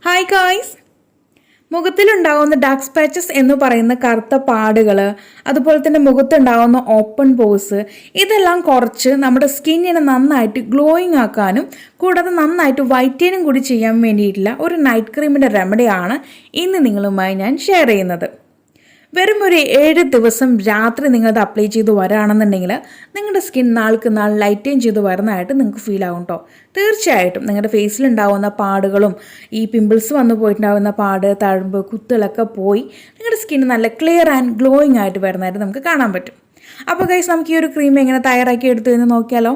Hi guys, മുഖത്തിലുണ്ടാകുന്ന dark സ്പാച്ചസ് എന്ന് പറയുന്ന കറുത്ത പാടുകൾ, അതുപോലെ തന്നെ മുഖത്തുണ്ടാകുന്ന ഓപ്പൺ പോസ്, ഇതെല്ലാം കുറച്ച് നമ്മുടെ സ്കിന്നിനെ നന്നായിട്ട് ഗ്ലോയിങ് ആക്കാനും കൂടാതെ നന്നായിട്ട് വൈറ്റനിങ് കൂടി ചെയ്യാൻ വേണ്ടിയിട്ടുള്ള ഒരു നൈറ്റ് ക്രീമിൻ്റെ റെമഡിയാണ് ഇന്ന് നിങ്ങളുമായി ഞാൻ ഷെയർ ചെയ്യുന്നത്. വെറും ഒരു 7 ദിവസം രാത്രി നിങ്ങളത് അപ്ലൈ ചെയ്ത് വരാണെന്നുണ്ടെങ്കിൽ നിങ്ങളുടെ സ്കിൻ നാൾക്ക് നാൾ ലൈറ്റൈൻ ചെയ്ത് വരുന്നതായിട്ട് നിങ്ങൾക്ക് ഫീൽ ആകും കേട്ടോ. തീർച്ചയായിട്ടും നിങ്ങളുടെ ഫേസിലുണ്ടാവുന്ന പാടുകളും ഈ പിമ്പിൾസ് വന്നു പോയിട്ടുണ്ടാകുന്ന പാട്, തഴമ്പ്, കുത്തുകളൊക്കെ പോയി നിങ്ങളുടെ സ്കിൻ നല്ല ക്ലിയർ ആൻഡ് ഗ്ലോയിങ് ആയിട്ട് വരുന്നതായിട്ട് നമുക്ക് കാണാൻ പറ്റും. അപ്പോൾ ഗൈസ്, നമുക്ക് ഈ ഒരു ക്രീം എങ്ങനെ തയ്യാറാക്കി എടുത്തു എന്ന് നോക്കിയാലോ.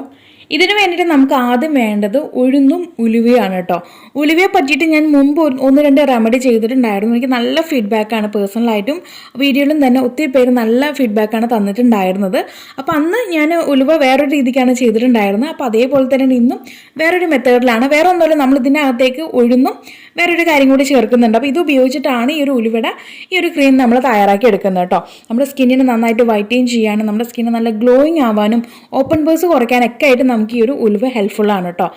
ഇതിന് വേണ്ടിയിട്ട് നമുക്ക് ആദ്യം വേണ്ടത് ഉഴുന്നും ഉലുവയാണ് കേട്ടോ. ഉലുവയെ പറ്റിയിട്ട് ഞാൻ മുമ്പ് 1-2 റെമഡി ചെയ്തിട്ടുണ്ടായിരുന്നു. എനിക്ക് നല്ല ഫീഡ്ബാക്കാണ്, പേഴ്സണലായിട്ടും വീഡിയോയിലും തന്നെ ഒത്തിരി പേര് നല്ല ഫീഡ്ബാക്കാണ് തന്നിട്ടുണ്ടായിരുന്നത്. അപ്പോൾ അന്ന് ഞാൻ ഉലുവ വേറൊരു രീതിക്കാണ് ചെയ്തിട്ടുണ്ടായിരുന്നത്. അപ്പോൾ അതേപോലെ തന്നെ ഇന്നും വേറൊരു മെത്തേഡിലാണ്. വേറെ ഒന്നുമല്ല, നമ്മൾ ഇതിനകത്തേക്ക് ഉഴുന്നും വേറൊരു കാര്യം കൂടി ചേർക്കുന്നുണ്ട്. അപ്പോൾ ഇത് ഉപയോഗിച്ചിട്ടാണ് ഈ ഒരു ഉലുവയുടെ ഈ ഒരു ക്രീം നമ്മൾ തയ്യാറാക്കി എടുക്കുന്നത് കേട്ടോ. നമ്മുടെ സ്കിന്നിനെ നന്നായിട്ട് വൈറ്റൈൻ ചെയ്യാനും നമ്മുടെ സ്കിന്ന് നല്ല ഗ്ലോയിങ് ആവാനും ഓപ്പൺ പോസ് കുറയ്ക്കാനൊക്കെ ആയിട്ട് നമുക്ക് ഈ ഒരു ഉലുവ ഹെൽപ്ഫുള്ളാണ് കേട്ടോ.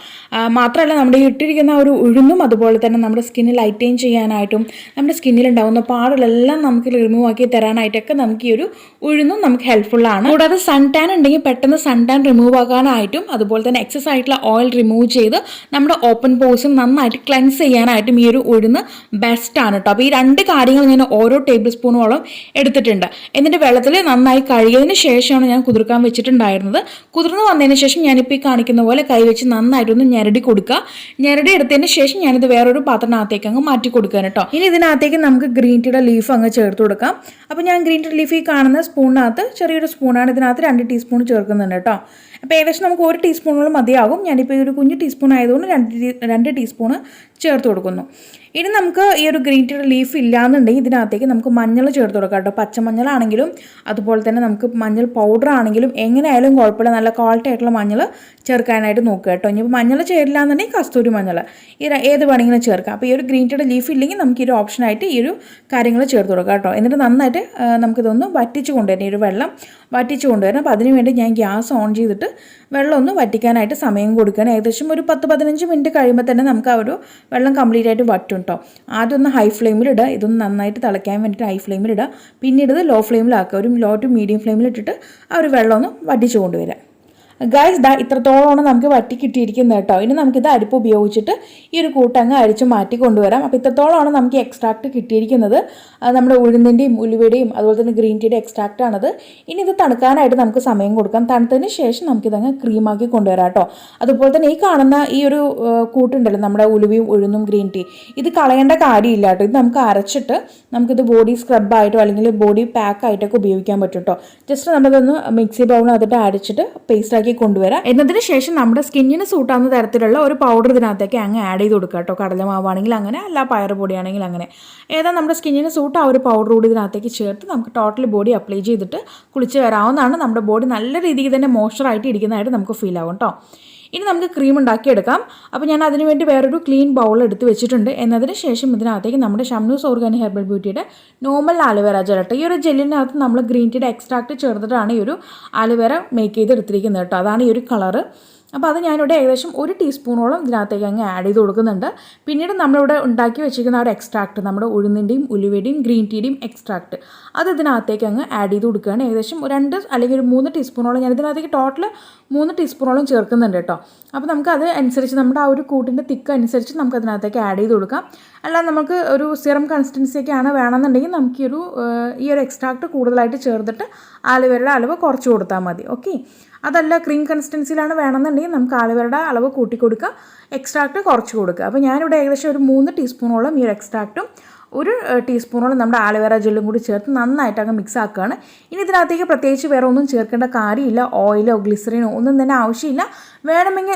മാത്രമല്ല, നമ്മുടെ ഇട്ടിരിക്കുന്ന ഒരു ഉഴുന്നും അതുപോലെ തന്നെ നമ്മുടെ സ്കിന്ന് ലൈറ്റൈൻ ചെയ്യാനായിട്ടും നമ്മുടെ സ്കിന്നിലുണ്ടാകുന്ന പാടുകളെല്ലാം നമുക്ക് റിമൂവ് ആക്കി തരാനായിട്ടൊക്കെ നമുക്ക് ഈ ഒരു ഉഴുന്നും നമുക്ക് ഹെൽപ്ഫുള്ളാണ്. കൂടാതെ സൺ ടാൻ ഉണ്ടെങ്കിൽ പെട്ടെന്ന് സൺ ടാൻ റിമൂവ് ആക്കാനായിട്ടും അതുപോലെ തന്നെ എക്സസ് ആയിട്ടുള്ള ഓയിൽ റിമൂവ് ചെയ്ത് നമ്മുടെ ഓപ്പൺ പോസും നന്നായിട്ട് ക്ലെൻസ് ചെയ്യാനായിട്ടും ഈ ഒരു ഉഴുന്ന് ബെസ്റ്റാണ് കേട്ടോ. അപ്പോൾ ഈ 2 കാര്യങ്ങൾ ഞാൻ ഓരോ ടേബിൾ സ്പൂണോളം എടുത്തിട്ടുണ്ട്. എന്നിട്ട് വെള്ളത്തിൽ നന്നായി കഴുകിയതിന് ശേഷമാണ് ഞാൻ കുതിർക്കാൻ വെച്ചിട്ടുണ്ടായിരുന്നത്. കുതിർന്ന് വന്നതിന് ശേഷം ഞാനിപ്പോൾ ഈ കാണിക്കുന്ന പോലെ കൈവച്ച് നന്നായിട്ടൊന്ന് ഞെരടി കൊടുക്കുക. ഞെരടി എടുത്തതിന് ശേഷം ഞാനിത് വേറൊരു പാത്രത്തിനകത്തേക്ക് അങ്ങ് മാറ്റി കൊടുക്കുക കേട്ടോ. ഇനി ഇതിനകത്തേക്ക് നമുക്ക് ഗ്രീൻ ടീയുടെ ലീഫ് അങ്ങ് ചേർത്ത് കൊടുക്കാം. അപ്പോൾ ഞാൻ ഗ്രീൻ ടീ ലീഫ് ഈ കാണുന്ന സ്പൂണിനകത്ത്, ചെറിയൊരു സ്പൂണാണ്, ഇതിനകത്ത് 2 ടീസ്പൂൺ ചേർക്കുന്നുണ്ട് കേട്ടോ. അപ്പോൾ ഏകദേശം നമുക്ക് 1 ടീസ്പൂണോളം മതിയാകും. ഞാനിപ്പോൾ ഈ ഒരു കുഞ്ഞു ടീസ്പൂൺ ആയതുകൊണ്ട് 2 ടീസ്പൂണ് ചേർത്ത് കൊടുക്കുന്നു. ഇനി നമുക്ക് ഈ ഒരു ഗ്രീൻ ടീയുടെ ലീഫ് ഇല്ലാന്നുണ്ടെങ്കിൽ ഇതിനകത്തേക്ക് നമുക്ക് മഞ്ഞൾ ചേർത്ത് കൊടുക്കാം കേട്ടോ. പച്ചമഞ്ഞളാണെങ്കിലും അതുപോലെ തന്നെ നമുക്ക് മഞ്ഞൾ പൗഡർ ആണെങ്കിലും എങ്ങനെയായാലും കുഴപ്പമില്ല, നല്ല ക്വാളിറ്റി ആയിട്ടുള്ള മഞ്ഞൾ ചേർക്കാനായിട്ട് നോക്കുക കേട്ടോ. ഇനിയിപ്പോൾ മഞ്ഞൾ ചേരില്ല എന്നുണ്ടെങ്കിൽ കസ്തൂരി മഞ്ഞൾ ഏത് വേണമെങ്കിലും ചേർക്കാം. അപ്പോൾ ഈ ഒരു ഗ്രീൻ ടീയുടെ ലീഫ് ഇല്ലെങ്കിൽ നമുക്ക് ഈ ഒരു ഓപ്ഷനായിട്ട് ഈ ഒരു കാര്യങ്ങൾ ചേർത്ത് കൊടുക്കാം കേട്ടോ. എന്നിട്ട് നന്നായിട്ട് നമുക്കിതൊന്ന് വറ്റിച്ച് കൊണ്ടുവരണം, ഈ ഒരു വെള്ളം വറ്റിച്ച് കൊണ്ടുവരണം. അപ്പോൾ അതിന് വേണ്ടി ഞാൻ ഗ്യാസ് ഓൺ ചെയ്തിട്ട് വെള്ളം ഒന്ന് വറ്റിക്കാനായിട്ട് സമയം കൊടുക്കുകയാണ്. ഏകദേശം ഒരു 10-15 മിനിറ്റ് കഴിയുമ്പോൾ തന്നെ നമുക്ക് ആ ഒരു വെള്ളം കംപ്ലീറ്റ് ആയിട്ട് വറ്റും കേട്ടോ. ആദ്യം ഒന്ന് ഹൈ ഫ്ലെയിമിലിടുക, ഇതൊന്ന് നന്നായിട്ട് തിളയ്ക്കാൻ വേണ്ടിയിട്ട് ഹൈ ഫ്ലെയിമിലിടുക. പിന്നീട് ഇത് ലോ ഫ്ലെയിമിലാക്കുക, ഒരു ലോ ടു മീഡിയം ഫ്ലെയിമിലിട്ടിട്ട് ആ ഒരു വെള്ളം ഒന്ന് വറ്റിച്ച് കൊണ്ടുവരിക. ഗൈസ്, ഇത്രത്തോളമാണ് നമുക്ക് വറ്റി കിട്ടിയിരിക്കുന്നത് കേട്ടോ. ഇനി നമുക്കിത് അരിപ്പ് ഉപയോഗിച്ചിട്ട് ഈ ഒരു കൂട്ടങ്ങ് അരിച്ച് മാറ്റി കൊണ്ടുവരാം. അപ്പോൾ ഇത്രത്തോളമാണ് നമുക്ക് എക്സ്ട്രാക്റ്റ് കിട്ടിയിരിക്കുന്നത്. നമ്മുടെ ഉഴുന്നിൻ്റെയും ഉലുവയുടെയും അതുപോലെ തന്നെ ഗ്രീൻ ടീയുടെ എക്സ്ട്രാക്റ്റാണത്. ഇനി ഇത് തണുക്കാനായിട്ട് നമുക്ക് സമയം കൊടുക്കാം. തണുത്തതിന് ശേഷം നമുക്കിതങ്ങ് ക്രീമാക്കി കൊണ്ടുവരാം കേട്ടോ. അതുപോലെ തന്നെ ഈ കാണുന്ന ഈ ഒരു കൂട്ടുണ്ടല്ലോ, നമ്മുടെ ഉലുവയും ഉഴുന്നും ഗ്രീൻ ടീ, ഇത് കളയേണ്ട കാര്യമില്ല കേട്ടോ. ഇത് നമുക്ക് അരച്ചിട്ട് നമുക്കിത് ബോഡി സ്ക്രബായിട്ടോ അല്ലെങ്കിൽ ബോഡി പാക്കായിട്ടൊക്കെ ഉപയോഗിക്കാൻ പറ്റും കേട്ടോ. ജസ്റ്റ് നമ്മളിതൊന്ന് മിക്സി ബൗളിനകത്തിട്ട് അരച്ചിട്ട് പേസ്റ്റാക്കി കൊണ്ടുവരാം. എന്നതിന് ശേഷം നമ്മുടെ സ്കിന്നിന് സൂട്ടാവുന്ന തരത്തിലുള്ള ഒരു പൗഡർ ഇതിനകത്തേക്ക് അങ്ങ് ആഡ് ചെയ്ത് കൊടുക്കുക കേട്ടോ. കടലമാവാണെങ്കിൽ അങ്ങനെ, അല്ല പയറുപൊടിയാണെങ്കിൽ അങ്ങനെ, ഏതാ നമ്മുടെ സ്കിന്നിന് സൂട്ട് ആ ഒരു പൗഡർ കൂടി ഇതിനകത്തേക്ക് ചേർത്ത് നമുക്ക് ടോട്ടൽ ബോഡി അപ്ലൈ ചെയ്തിട്ട് കുളിച്ച് വരാവുന്നതാണ്. നമ്മുടെ ബോഡി നല്ല രീതിയിൽ തന്നെ മോയ്സ്ചറായിട്ട് ഇരിക്കുന്നതായിട്ട് നമുക്ക് ഫീൽ ആവും കേട്ടോ. ഇനി നമുക്ക് ക്രീം ഉണ്ടാക്കിയെടുക്കാം. അപ്പോൾ ഞാൻ അതിന് വേണ്ടി വേറൊരു ക്ലീൻ ബൗൾ എടുത്ത് വെച്ചിട്ടുണ്ട്. എന്നതിന് ശേഷം ഇതിനകത്തേക്ക് നമ്മുടെ ഷംനൂസ് ഓർഗാനിക് ഹെർബൽ ബ്യൂട്ടിയുടെ നോർമൽ ആലുവേറ ജെൽ, ഈ ഒരു ജെല്ലിനകത്ത് നമ്മൾ ഗ്രീൻ ടീയുടെ എക്സ്ട്രാക്റ്റ് ചേർത്തിട്ടാണ് ഈ ഒരു ആലുവേറ മേക്ക് ചെയ്ത് എടുത്തിരിക്കുന്നത് കേട്ടോ. അതാണ് ഈ ഒരു കളറ്. അപ്പോൾ അത് ഞാനിവിടെ ഏകദേശം 1 ടീസ്പൂണോളം ഇതിനകത്തേക്ക് അങ്ങ് ആഡ് ചെയ്ത് കൊടുക്കുന്നുണ്ട്. പിന്നീട് നമ്മളിവിടെ ഉണ്ടാക്കി വെച്ചിരിക്കുന്ന ആ ഒരു എക്സ്ട്രാക്റ്റ്, നമ്മുടെ ഉഴുന്നിൻ്റെയും ഉലുവയുടെയും ഗ്രീൻ ടീയുടെയും എക്സ്ട്രാക്റ്റ്, അത് ഇതിനകത്തേക്ക് അങ്ങ് ആഡ് ചെയ്ത് കൊടുക്കുകയാണ്. ഏകദേശം 2 അല്ലെങ്കിൽ ഒരു 3 ടീസ്പൂണോളം ഞാൻ ഇതിനകത്തേക്ക് ടോട്ടൽ 3 ടീസ്പൂണോളം ചേർക്കുന്നുണ്ട് കേട്ടോ. അപ്പോൾ നമുക്ക് അത് അനുസരിച്ച് നമ്മുടെ ആ ഒരു കൂട്ടിൻ്റെ തിക്ക് അനുസരിച്ച് നമുക്ക് അതിനകത്തേക്ക് ആഡ് ചെയ്ത് കൊടുക്കാം. അല്ലാതെ നമുക്ക് ഒരു സിറം കൺസിസ്റ്റൻസിയൊക്കെയാണ് വേണമെന്നുണ്ടെങ്കിൽ നമുക്ക് ഈ ഒരു എക്സ്ട്രാക്റ്റ് കൂടുതലായിട്ട് ചേർത്തിട്ട് ആലുവേരയുടെ അളവ് കുറച്ച് കൊടുത്താൽ മതി. ഓക്കെ, അതല്ല ക്രീം കൺസിസ്റ്റൻസിയിലാണ് വേണമെന്നുണ്ടെങ്കിൽ നമുക്ക് ആലുവേരയുടെ അളവ് കൂട്ടി കൊടുക്കുക, എക്സ്ട്രാക്റ്റ് കുറച്ച് കൊടുക്കുക. അപ്പോൾ ഞാനിവിടെ ഏകദേശം ഒരു 3 ടീസ്പൂണോളം ഈ ഒരു എക്സ്ട്രാക്റ്റും 1 ടീസ്പൂണോളം നമ്മുടെ ആലുവേറ ജെല്ലും കൂടി ചേർത്ത് നന്നായിട്ട് അങ്ങ് മിക്സ് ആക്കുകയാണ്. ഇനി ഇതിനകത്തേക്ക് പ്രത്യേകിച്ച് വേറെ ഒന്നും ചേർക്കേണ്ട കാര്യമില്ല. ഓയിലോ ഗ്ലിസറിനോ ഒന്നും തന്നെ ആവശ്യമില്ല.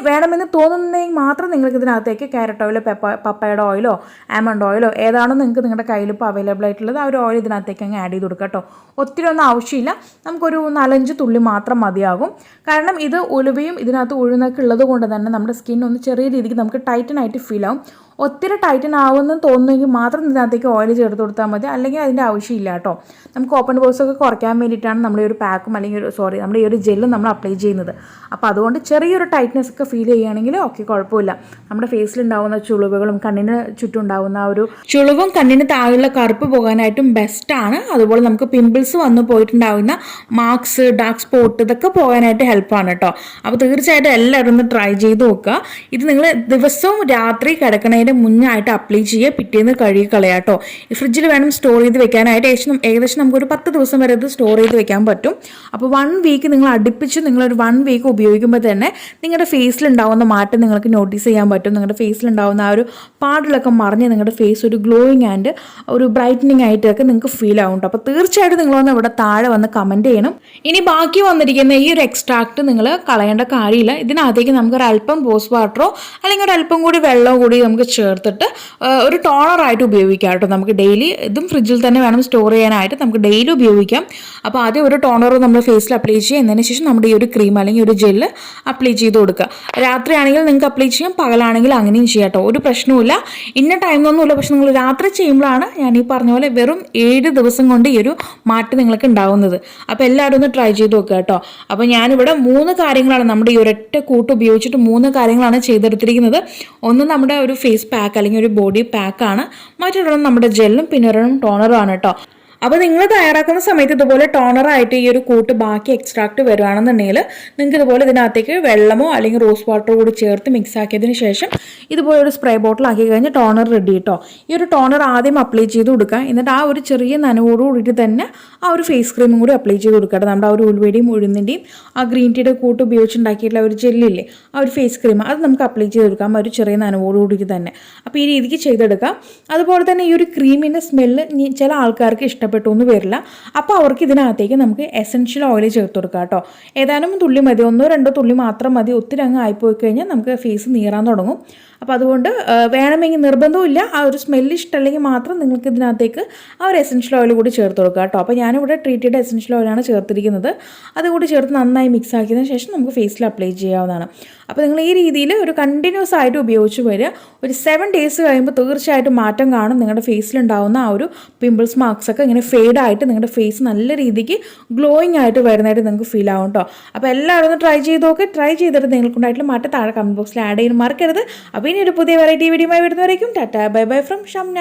വേണമെന്ന് തോന്നുന്നെങ്കിൽ മാത്രം നിങ്ങൾക്ക് ഇതിനകത്തേക്ക് ക്യാരറ്റ് ഓയിലോ പപ്പയുടെ ഓയിലോ ആൽമണ്ട് ഓയിലോ ഏതാണോ നിങ്ങൾക്ക് നിങ്ങളുടെ കയ്യിൽ ഇപ്പോൾ അവൈലബിൾ ആയിട്ടുള്ളത് ആ ഒരു ഓയിൽ ഇതിനകത്തേക്ക് അങ്ങ് ആഡ് ചെയ്ത് കൊടുക്കുക കേട്ടോ. ഒത്തിരി ഒന്നും ആവശ്യമില്ല, നമുക്കൊരു 4-5 തുള്ളി മാത്രം മതിയാകും. കാരണം ഇത് ഉലുവയും ഇതിനകത്ത് ഉഴുന്നൊക്കെ ഉള്ളത് കൊണ്ട് തന്നെ നമ്മുടെ സ്കിൻ ഒന്ന് ചെറിയ രീതിക്ക് നമുക്ക് ടൈറ്റനായിട്ട് ഫീൽ ആവും. ഒത്തിരി ടൈറ്റൻ ആവുമെന്ന് തോന്നുമെങ്കിൽ മാത്രം ഇതിനകത്തേക്ക് ഓയിൽ ചേർത്ത് കൊടുത്താൽ മതി, അല്ലെങ്കിൽ അതിൻ്റെ ആവശ്യമില്ല കേട്ടോ. നമുക്ക് ഓപ്പൺ പോഴ്സ് ഒക്കെ കുറയ്ക്കാൻ വേണ്ടിയിട്ടാണ് നമ്മുടെ ഒരു പാക്കും അല്ലെങ്കിൽ നമ്മുടെ ഈ ഒരു ജെല്ലും നമ്മൾ അപ്ലൈ ചെയ്യുന്നത്. അപ്പോൾ അതുകൊണ്ട് ചെറിയൊരു ടൈറ്റ്നെസ് ഒക്കെ ഫീൽ ചെയ്യുകയാണെങ്കിൽ ഓക്കെ, കുഴപ്പമില്ല. നമ്മുടെ ഫേസിലുണ്ടാവുന്ന ചുളിവുകളും കണ്ണിന് ചുറ്റും ഉണ്ടാവുന്ന ആ ഒരു ചുളിവും കണ്ണിന് താഴെയുള്ള കറുപ്പ് പോകാനായിട്ടും ബെസ്റ്റാണ്. അതുപോലെ നമുക്ക് പിമ്പിൾസ് വന്നു പോയിട്ടുണ്ടാവുന്ന മാർക്സ്, ഡാർക്ക് സ്പോട്ട് ഇതൊക്കെ പോകാനായിട്ട് ഹെൽപ്പാണ് കേട്ടോ. അപ്പോൾ തീർച്ചയായിട്ടും എല്ലാവരും ഒന്ന് ട്രൈ ചെയ്ത് നോക്കുക. ഇത് നിങ്ങൾ ദിവസവും രാത്രി കിടക്കുന്നതിന് മുന്നായിട്ട് അപ്ലൈ ചെയ്യുക, പിറ്റേന്ന് കഴുകി കളയാം കേട്ടോ. ഫ്രിഡ്ജിൽ വേണം സ്റ്റോർ ചെയ്ത് വെക്കാനായിട്ട്. ഏകദേശം നമുക്കൊരു 10 ദിവസം വരെ ഇത് സ്റ്റോർ ചെയ്ത് വെക്കാൻ പറ്റും. അപ്പോൾ 1 വീക്ക് നിങ്ങൾ അടുപ്പിച്ച് നിങ്ങളൊരു 1 വീക്ക് ഉപയോഗിക്കുമ്പോൾ തന്നെ നിങ്ങളുടെ ഫേസിലുണ്ടാവുന്ന മാറ്റം നിങ്ങൾക്ക് നോട്ടീസ് ചെയ്യാൻ പറ്റും. നിങ്ങളുടെ ഫേസിലുണ്ടാവുന്ന ആ ഒരു പാടുകളൊക്കെ മറിഞ്ഞ് നിങ്ങളുടെ ഫേസ് ഒരു ഗ്ലോയിങ് ആൻഡ് ഒരു ബ്രൈറ്റനിങ് ആയിട്ടൊക്കെ നിങ്ങൾക്ക് ഫീൽ ആവും. അപ്പോൾ തീർച്ചയായിട്ടും നിങ്ങളൊന്ന് ഇവിടെ താഴെ വന്ന് കമൻറ്റ് ചെയ്യണം. ഇനി ബാക്കി വന്നിരിക്കുന്ന ഈ ഒരു എക്സ്ട്രാക്ട് നിങ്ങൾ കളയേണ്ട കാര്യമില്ല. ഇതിനകത്തേക്ക് നമുക്കൊരു അല്പം റോസ് വാട്ടറോ അല്ലെങ്കിൽ ഒരു അല്പം കൂടി വെള്ളമോ കൂടി നമുക്ക് ചേർത്തിട്ട് ഒരു ടോണറായിട്ട് ഉപയോഗിക്കാം കേട്ടോ. നമുക്ക് ഡെയിലി ഇതും ഫ്രിഡ്ജിൽ തന്നെ വേണം സ്റ്റോർ ചെയ്യാനായിട്ട്, നമുക്ക് ഡെയിലി ഉപയോഗിക്കാം. അപ്പോൾ ആദ്യം ഒരു ടോണർ നമ്മൾ ഫേസിൽ അപ്ലൈ ചെയ്യുക, എന്നതിന് ശേഷം നമ്മുടെ ഈ ഒരു ക്രീം അല്ലെങ്കിൽ ഒരു ജെല്ല് അപ്ലൈ ചെയ്ത് കൊടുക്കുക. രാത്രിയാണെങ്കിൽ നിങ്ങൾക്ക് അപ്ലൈ ചെയ്യാം, പകലാണെങ്കിൽ അങ്ങനെയും ചെയ്യാം കേട്ടോ. ഒരു പ്രശ്നവുമില്ല, ഇന്ന ടൈമൊന്നുമില്ല. പക്ഷെ നിങ്ങൾ രാത്രി ചെയ്യുമ്പോഴാണ് ഞാൻ ഈ പറഞ്ഞ പോലെ വെറും 7 ദിവസം കൊണ്ട് ഈ ഒരു മാറ്റം നിങ്ങൾക്ക് ഉണ്ടാവുന്നത്. അപ്പോൾ എല്ലാവരും ഒന്ന് ട്രൈ ചെയ്ത് നോക്കുക കേട്ടോ. അപ്പോൾ ഞാനിവിടെ 3 കാര്യങ്ങളാണ് നമ്മുടെ ഈ ഒരൊറ്റ കൂട്ട് ഉപയോഗിച്ചിട്ട് 3 കാര്യങ്ങളാണ് ചെയ്തെടുത്തിരിക്കുന്നത്. ഒന്ന് നമ്മുടെ ഒരു ഫേസ് പാക്ക് അല്ലെങ്കിൽ ഒരു ബോഡി പാക്കാണ്, മറ്റൊരെണ്ണം നമ്മുടെ ജെല്ലും പിന്നെ ഒരെണ്ണം ടോണറും ആണ് കേട്ടോ. അപ്പോൾ നിങ്ങൾ തയ്യാറാക്കുന്ന സമയത്ത് ഇതുപോലെ ടോണറായിട്ട് ഈ ഒരു കൂട്ട് ബാക്കി എക്സ്ട്രാക്ട് വരുവാണെന്നുണ്ടെങ്കിൽ നിങ്ങൾക്ക് ഇതുപോലെ ഇതിനകത്തേക്ക് വെള്ളമോ അല്ലെങ്കിൽ റോസ് വാട്ടറോ കൂടി ചേർത്ത് മിക്സ് ആക്കിയതിന് ശേഷം ഇതുപോലെ ഒരു സ്പ്രേ ബോട്ടിൽ ആക്കി കഴിഞ്ഞാൽ ടോണർ റെഡി കേട്ടോ. ഈ ഒരു ടോണർ ആദ്യം അപ്ലൈ ചെയ്ത് കൊടുക്കുക, എന്നിട്ട് ആ ഒരു ചെറിയ നനവോട് കൂടിയിട്ട് തന്നെ ആ ഒരു ഫേസ് ക്രീമും കൂടി അപ്ലൈ ചെയ്ത് കൊടുക്കുക. നമ്മുടെ ആ ഒരു ഉലുവയുടെയും ഉഴുന്നിൻ്റെയും ആ ഗ്രീൻ ടീയുടെ കൂട്ട് ഉപയോഗിച്ചുണ്ടാക്കിയിട്ടുള്ള ഒരു ജെല്ലില്ലേ, ആ ഒരു ഫേസ് ക്രീം, അത് നമുക്ക് അപ്ലൈ ചെയ്ത് കൊടുക്കാം ഒരു ചെറിയ നനവോട് കൂടിയിട്ട് തന്നെ. അപ്പോൾ ഈ രീതിക്ക് ചെയ്തെടുക്കാം. അതുപോലെ തന്നെ ഈ ഒരു ക്രീമിൻ്റെ സ്മെല്ല് ചില ആൾക്കാർക്ക് ഇഷ്ടപ്പെട്ടു എന്ന് വരില്ല. അപ്പോൾ അവർക്ക് ഇതിനകത്തേക്ക് നമുക്ക് എസെൻഷ്യൽ ഓയിൽ ചേർത്ത് കൊടുക്കാം കേട്ടോ. ഏതാനും തുള്ളി മതി, 1-2 തുള്ളി മാത്രം മതി. ഒത്തിരി അങ്ങ് ആയിപ്പോയി കഴിഞ്ഞാൽ നമുക്ക് ഫേസ് നീറാൻ തുടങ്ങും. അപ്പോൾ അതുകൊണ്ട് വേണമെങ്കിൽ നിർബന്ധമില്ല, ആ ഒരു സ്മെല്ല് ഇഷ്ടമല്ലെങ്കിൽ മാത്രം നിങ്ങൾക്ക് ഇതിനകത്തേക്ക് ആ ഒരു എസെൻഷ്യൽ ഓയിൽ കൂടി ചേർത്ത് കൊടുക്കുക കേട്ടോ. അപ്പോൾ ഞാനിവിടെ ട്രീറ്റഡ് എസെൻഷ്യൽ ഓയിലാണ് ചേർത്തിരിക്കുന്നത്. അതുകൂടി ചേർത്ത് നന്നായി മിക്സ് ആക്കിയതിന് ശേഷം നമുക്ക് ഫേസിൽ അപ്ലൈ ചെയ്യാവുന്നതാണ്. അപ്പോൾ നിങ്ങൾ ഈ രീതിയിൽ ഒരു കണ്ടിന്യൂസ് ആയിട്ട് ഉപയോഗിച്ച് വരിക. ഒരു 7 ഡേയ്സ് കഴിയുമ്പോൾ തീർച്ചയായിട്ടും മാറ്റം കാണും. നിങ്ങളുടെ ഫേസിലുണ്ടാവുന്ന ആ ഒരു പിമ്പിൾസ് മാർക്സ് ഒക്കെ ഇങ്ങനെ ഫെയ്ഡായിട്ട് നിങ്ങളുടെ ഫേസ് നല്ല രീതിക്ക് ഗ്ലോയിങ് ആയിട്ട് വരുന്നതായിട്ട് നിങ്ങൾക്ക് ഫീൽ ആവും കേട്ടോ. അപ്പോൾ എല്ലാവരും ഒന്ന് ട്രൈ ചെയ്ത് നോക്കുക. ട്രൈ ചെയ്തിട്ട് നിങ്ങൾക്കുണ്ടായിട്ടുള്ള മാറ്റം താഴെ കമൻറ്റ് ബോക്സിൽ ആഡ് ചെയ്യാൻ മറക്കരുത്. അപ്പോൾ ഇനി ഒരു പുതിയ വെറൈറ്റി വീഡിയോയുമായി വരുന്നവരേക്കും tata bye bye from Shamna.